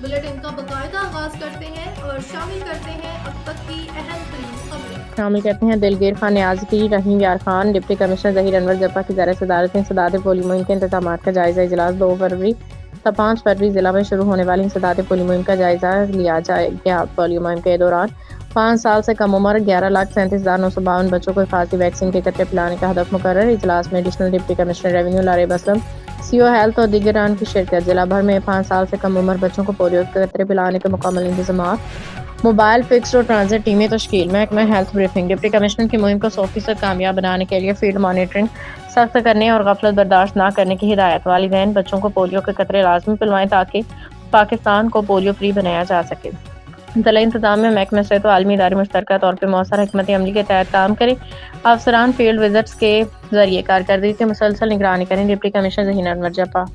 Bulletin का बाकायदा आगाज करते हैं और शामिल करते हैं अब तक की अहम तरीन खबरें। शामिल करते हैं दिलगीर खान न्याजी, रहीम यार खान, डिप्टी कमिश्नर जहीर अनवर जप्पा की ज़र सदारत में इंसदाद पोलियो मुहिम के इंतजाम का जायजा इजलास 2 फरवरी से 5 फरवरी जिला में शुरू होने वाली इंसदाद पोलियो मुहिम का जायजा लिया जाएगा। पोलियो मुहिम के दौरान 5 साल से कम उम्र 11,37,952 बच्चों को हिफाजती वैक्सीन के कतरे पिलाने का हदफ मुकर्रर। इजलास में additional deputy commissioner revenue Laraib Aslam, CO health और दीगरान की शिरकत। जिला भर में 5 साल से कम उम्र बच्चों को पोलियो के कतरे पिलाने के मुकम्मल इंतजाम, मोबाइल फिक्स्ड और ट्रांजिट टीमें तश्कील। महकमा हेल्थ ब्रीफिंग। डिप्टी कमिश्नर की मुहिम को 100% कामयाब बनाने के लिए फील्ड मॉनिटरिंग सख्त करने और गफलत बर्दाश्त न करने की हिदायत। वालिदैन बच्चों को पोलियो के कतरे लाजमी पिलवाएं ताकि पाकिस्तान को पोलियो फ्री बनाया जा सके। ज़िला इंतजाम में महकमे से तो आलमी इदारे मुश्तरका तौर पर मौसर हिकमत अमली के तहत काम करें। अफसरान फील्ड विजिट्स के जरिए कारकर्दगी की मुसलसल निगरानी करें। Deputy commissioner Zaheer Anwar जप्पा।